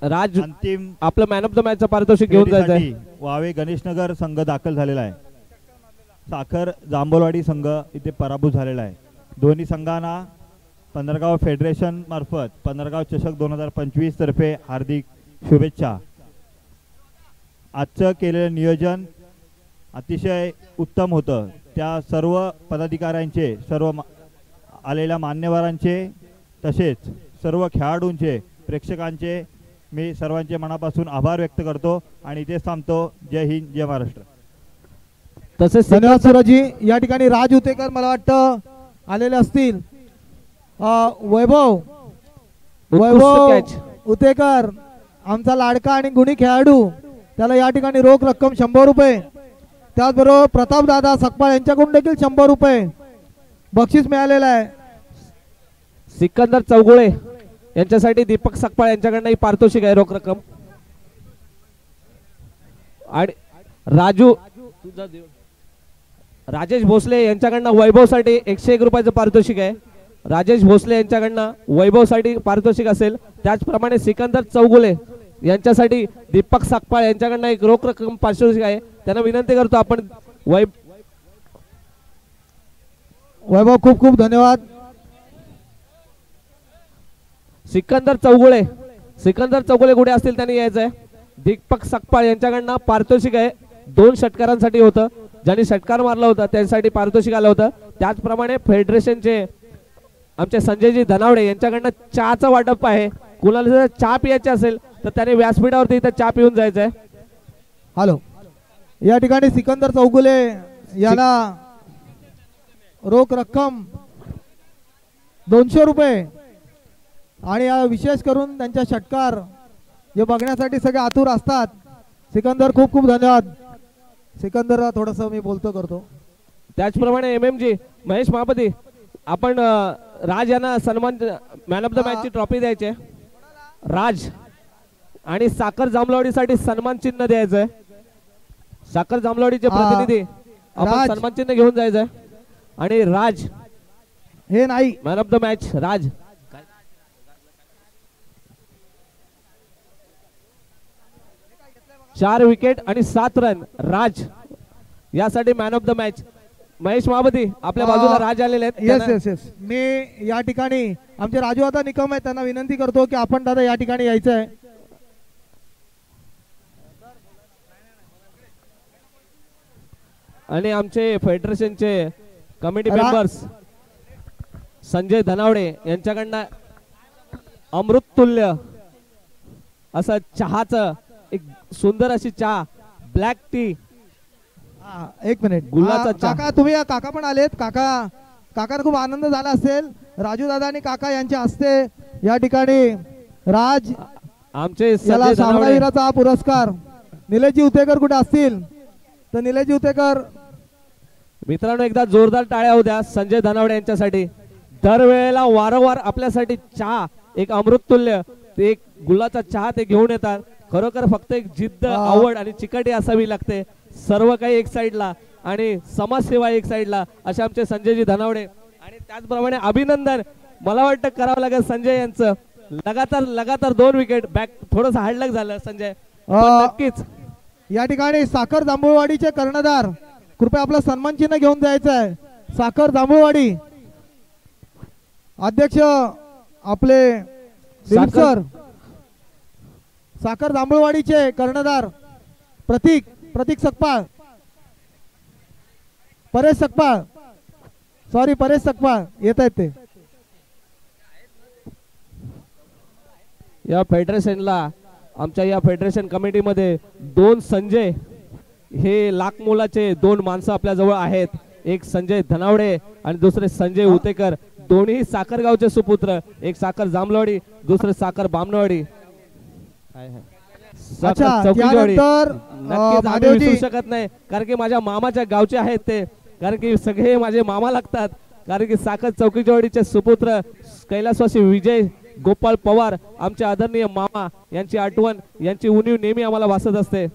A: राज
G: अंतिम
A: आपलं मॅन ऑफ द मॅचचं पारितोषिक घेऊन जायचंय.
G: वावे गणेश नगर संघ दाखल झालेला आहे. साखर जांभूळवाडी संघ इथे पराभूत झालेला आहे. दोन्ही संघांना 15 फेडरेशन मार्फत 15 चषक 2025 तर्फे हार्दिक शुभेच्छा. आजचं केलेलं नियोजन अतिशय उत्तम होतं. त्या सर्व पदाधिकाऱ्यांचे, सर्व आलेल्या मान्यवरांचे, तसेच सर्व खेळाडूंचे, प्रेक्षकांचे मी सर्वांचे मनापासून आभार व्यक्त करतो आणि इथेच थांबतो. जय हिंद, जय महाराष्ट्र.
C: तसेच धन्यवाद सूरजजी. या ठिकाणी राज उतेकर मला वाटतं आलेले असतील. वैभव उतेकर आमचा लाडका आणि गुणी खेळाडू, त्याला या ठिकाणी रोख रक्कम 100 रुपये. त्याचबरोबर प्रताप दादा सकपाळ यांच्याकडून देखील 100 रुपये बक्षीस मिळालेलं आहे.
A: सिकंदर चौगुळे यांच्यासाठी दीपक सकपाळ यांच्याकडनं ही पारितोषिक आहे, रोख रक्कम. आणि राजेश भोसले यांच्याकडनं वैभवसाठी 101 रुपयाचं पारितोषिक आहे. राजेश भोसले यांच्याकडनं वैभवसाठी पारितोषिक असेल. त्याचप्रमाणे सिकंदर चौगुले यांच्यासाठी दीपक सकपाळ यांच्याकडनं एक रोख रक्कम पारितोषिक आहे. त्यांना विनंती करतो आपण
C: वैभव खूप खूप धन्यवाद.
A: सिकंदर चौगुले कुठे असतील त्यांनी यायचंय. दीपक सकपाळ यांच्याकडनं पारितोषिक आहे. 2 षटकारांसाठी होतं. ज्यांनी षटकार मारला होता त्यांच्यासाठी पारितोषिक आलं होतं. त्याचप्रमाणे फेडरेशनचे आमचे संजयजी धनावडे यांच्याकडनं चहाचं वाटप आहे. कुणाला जर चहा पियाची असेल तर त्याने व्यासपीठावरती इथं चहा पिऊन जायचंय.
C: हॅलो, या ठिकाणी सिकंदर चौगुले यांना रोख रक्कम 200 रुपये आणि विशेष करून त्यांच्या षटकार जे बघण्यासाठी सगळे आतुर असतात सिकंदर खूप खूप धन्यवाद. सिकंदर थोडस मी बोलतो करतो.
A: त्याचप्रमाणे MMG महेश महापती आपण राज यांना सन्मान मॅन ऑफ द मॅच ची ट्रॉफी द्यायची. राज आणि साखर जांभळवाडीसाठी सन्मान चिन्ह द्यायचंय. साखर जांभळवाडीचे प्रतिनिधी आपण सन्मान चिन्ह घेऊन जायचंय. आणि राज
C: हे नाही
A: man of the match Raj. 4 wicket आणि 7 रन राज यासाठी man of the match. Mahesh Mahapati आपल्या बाजूला राज आलेले आहेत.
C: Yes yes yes. मी या ठिकाणी आमचे राजू आता निकम आहेत त्यांना विनंती करतो की आपण दादा या ठिकाणी यायचं आहे.
A: आणि आमचे फेडरेशनचे कमिटी मेंबर्स संजय धनावडे यांच्याकडनं अमृततुल्य असं चहाचं एक सुंदर अशी चहा ब्लॅक टी.
C: एक मिनिट
A: गुलाचा चहा.
C: काका तुम्ही या काका पण आलेत. काकांना खूप आनंद झाला असेल. राजू दादा आणि काका यांच्या हस्ते या ठिकाणी राज
A: आमचे
C: सामनावीराचा हा पुरस्कार. निलेशजी उतेकर कुठे असतील तर निलेशजी उतेकर.
A: मित्रांनो एकदा जोरदार टाळ्या होत्या संजय धनावडे यांच्यासाठी. दरवेळेला वारंवार आपल्यासाठी चहा एक अमृततुल्य ते एक गुलाचा चहा ते घेऊन येतात. खरोखर फक्त एक जिद्द आवड आणि चिकाटी असावी लागते. सर्व काही एक साईडला आणि समाजसेवा एक साईडला असे आमचे संजयजी धनावडे. आणि त्याचप्रमाणे अभिनंदन मला वाटतं करावं लागेल संजय यांचं. लगातार 2 विकेट बॅक थोडंसं हार्डलक झालं संजय. नक्कीच
C: या ठिकाणी साखर जांभूळवाडीचे कर्णधार कृपया आपला सन्मान चिन्ह घेऊन जायचं आहे. साखर जांभूळवाडी अध्यक्ष आपले दिलीप सर. साखर जांभूळवाडीचे कर्णधार प्रतीक सकपाळ. परेश सकपाळ येत आहेत ते.
A: या फेडरेशनला आमच्या या फेडरेशन कमिटीमध्ये 2 संजय हे लाख मोलाचे 2 माणसं आपल्या जवळ आहेत. एक संजय धनावडे आणि दुसरे संजय उतेकर. दोन्ही साखर गावचे सुपुत्र. एक साखर जांभळवाडी दुसरे साखर बामणवाडी. विसरू शकत नाही कारण की माझ्या मामाच्या गावचे आहेत ते. कारण की सगळे माझे मामा लागतात. कारण की साखर चौकीजवाडीचे सुपुत्र कैलासवासी विजय गोपाळ पवार आमचे आदरणीय मामा यांची आठवण यांची उणीव नेहमी आम्हाला वासत असते.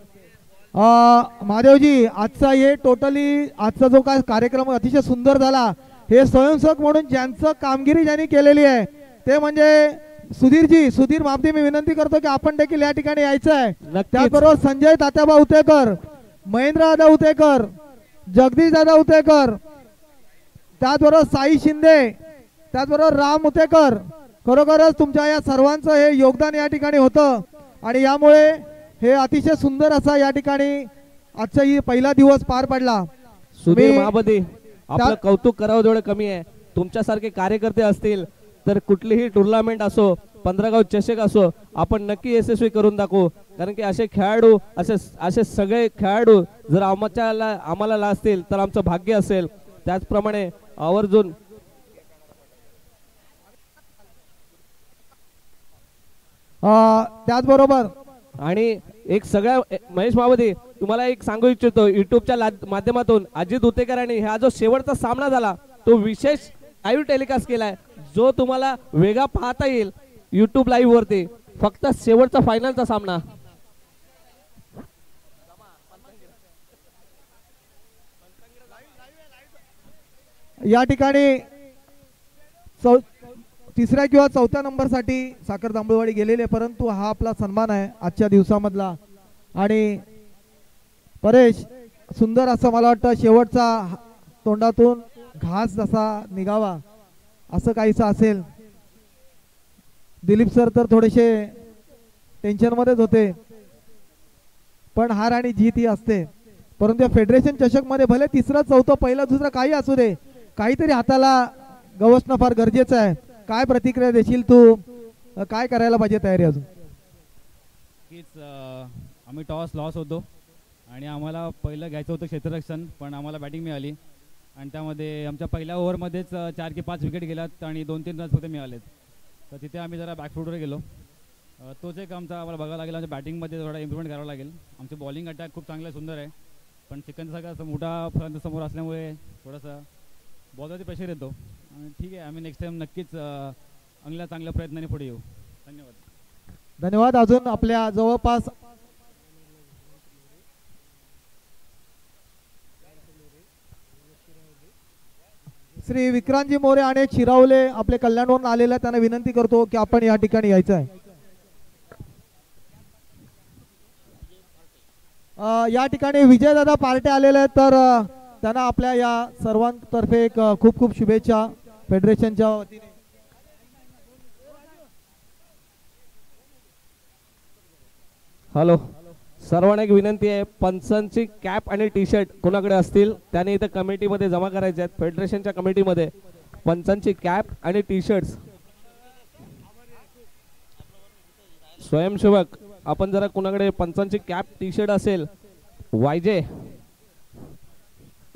C: महादेवजी आजचा हे टोटली आजचा जो काय कार्यक्रम अतिशय सुंदर झाला. हे स्वयंसेवक म्हणून ज्यांचं कामगिरी ज्यांनी केलेली आहे ते म्हणजे सुधीर मापते. मी विनंती करतो की आपण देखील या ठिकाणी यायचं आहे. त्याचबरोबर संजय तात्याबा उतेकर, महेंद्र दादा उतेकर, जगदीश दादा उतेकर, त्याचबरोबर साई शिंदे, त्याचबरोबर राम उतेकर. खरोखरच तुमच्या या सर्वांचं हे योगदान या ठिकाणी होतं आणि यामुळे हे अतिशय सुंदर असा या ठिकाणी आजचा ही पहिला दिवस पार पडला.
A: सुधीर महापती आपलं कौतुक करावं जेवढं कमी आहे. तुमच्यासारखे कार्यकर्ते असतील तर कुठलीही टुर्नामेंट असो 15 गाव चषक असो आपण नक्की यशस्वी करून दाखवू. कारण की असे खेळाडू असे सगळे खेळाडू जर आम्हाला लाभतील तर आमचं भाग्य असेल. त्याचप्रमाणे आवर्जून
C: त्याचबरोबर
A: आणि एक सगळ्या महेश महापती तुम्हाला एक सांगू इच्छितो. युट्यूबच्या माध्यमातून अजित उतेकरांनी हा जो शेवटचा सामना झाला तो विशेष लाईव्ह टेलिकास्ट केलाय जो तुम्हाला वेगळा पाहता येईल युट्यूब लाईव्ह वरती. फक्त शेवटचा फायनलचा सामना.
C: या ठिकाणी 3ऱ्या किंवा 4थ्या नंबरसाठी साखर जांभूळवाडी गेलेले परंतु हा आपला सन्मान आहे आजच्या दिवसामधला. आणि परेश सुंदर असं मला वाटतं शेवटचा तोंडातून घास जसा निघावा असं काहीसं असेल. दिलीप सर तर थोडेसे टेन्शन मध्येच होते पण हार आणि जीत ही असते. परंतु फेडरेशन चषक मध्ये भले 3रं 4थं पहिलं 2रं काही असू दे काहीतरी हाताला गवसणं फार गरजेचं आहे. काय प्रतिक्रिया देशील तू? काय करायला पाहिजे तयारी अजून?
H: आम्ही टॉस लॉस होतो आणि आम्हाला पहिलं घ्यायचं होतं क्षेत्ररक्षण पण आम्हाला बॅटिंग मिळाली आणि त्यामध्ये आमच्या पहिल्या ओव्हरमध्येच 4 की 5 विकेट गेल्यात आणि 2-3 रन्स फक्त मिळालेत. तर तिथे आम्ही जरा बॅकफुटवर गेलो तोच एक आमचा आम्हाला बघावं लागेल. आमच्या बॅटिंगमध्ये थोडा इम्प्रूव्हमेंट करावं लागेल. आमचे बॉलिंग अटॅक खूप चांगलं सुंदर आहे, पण चिकनचा सगळा मोठा फ्रंट समोर असल्यामुळे थोडासा बॉलवरती प्रेशर येतो. आणि ठीक आहे, आम्ही नेक्स्ट टाइम नक्कीच चांगल्या प्रयत्नाने पुढे येऊ. धन्यवाद.
C: धन्यवाद. अजून आपल्या जवळपास श्री विक्रांतजी मोरे आणि चिरावले आपले कल्याणवरून आलेले, त्यांना विनंती करतो की आपण या ठिकाणी यायचं आहे. या ठिकाणी विजयदादा पार्टे आलेले आहेत, तर त्यांना आपल्या या सर्वांतर्फे एक खूप खूप शुभेच्छा फेडरेशनच्या वतीने.
A: हॅलो, सर्वांना एक विनंती आहे, पंचांची कॅप आणि टी शर्ट कोणाकडे असतील त्याने इथं कमिटीमध्ये जमा करायचे आहेत. फेडरेशनच्या कमिटीमध्ये पंचांची कॅप आणि टी शर्ट्स. स्वयंसेवक आपण जरा कुणाकडे पंचांची कॅप टी शर्ट असेल, वायजे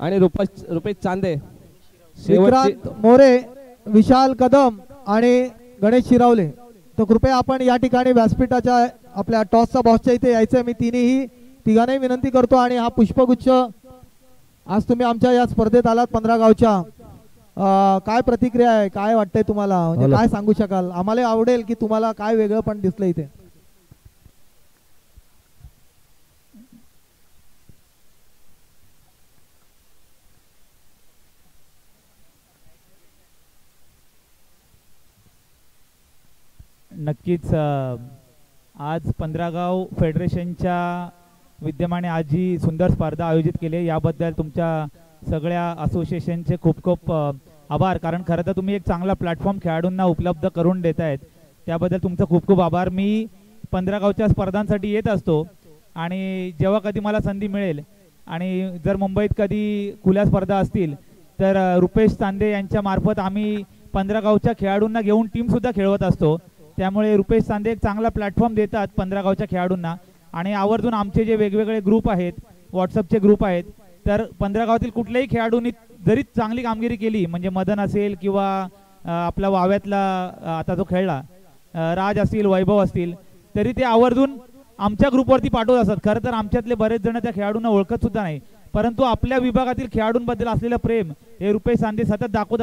A: आणि रुपेश चांदे,
C: विक्रांत मोरे, विशाल कदम आणि गणेश शिरावले, तर कृपया आपण या ठिकाणी व्यासपीठाच्या आपल्या टॉसचा बॉसच्या इथे यायचंय. मी तिघांनाही विनंती करतो. आणि हा पुष्पगुच्छ, आज तुम्ही आमच्या या स्पर्धेत आलात 15 गावच्या, काय प्रतिक्रिया आहे, काय वाटतंय तुम्हाला, म्हणजे काय सांगू शकाल? आम्हाला आवडेल की तुम्हाला काय वेगळं पण दिसलं इथे.
I: नक्कीच आज 15 गाव फेडरेशनच्या विद्यमाने आज ही सुंदर स्पर्धा आयोजित केली, याबद्दल तुमच्या सगळ्या असोसिएशनचे खूप खूप आभार. कारण खरं तर तुम्ही एक चांगला प्लॅटफॉर्म खेळाडूंना उपलब्ध करून देत आहेत, त्याबद्दल तुमचं खूप खूप आभार. मी 15 गावच्या स्पर्धांसाठी येत असतो आणि जेव्हा कधी मला संधी मिळेल आणि जर मुंबईत कधी खुल्या स्पर्धा असतील तर रुपेश चांदे यांच्या मार्फत आम्ही 15 गावच्या खेळाडूंना घेऊन टीमसुद्धा खेळवत असतो. त्यामुळे रुपेश चांदे एक चांगला प्लॅटफॉर्म देतात 15 गावच्या खेळाडूंना. आणि आवर्जून आमचे जे वेगवेगळे ग्रुप आहेत, व्हॉट्सअपचे ग्रुप आहेत, तर 15 गावातील कुठल्याही खेळाडूंनी जरी चांगली कामगिरी केली, म्हणजे मदन असेल किंवा आपला वाव्यातला आता जो खेळला राज असतील, वैभव असतील, तरी ते आवर्जून आमच्या ग्रुपवरती पाठवत असतात. खरं तर आमच्यातले बरेच जण त्या खेळाडूंना ओळखत सुद्धा नाही, परंतु आपल्या विभागातील खेळाडूंबद्दल असलेलं प्रेम हे रुपेश चांदे सतत दाखवत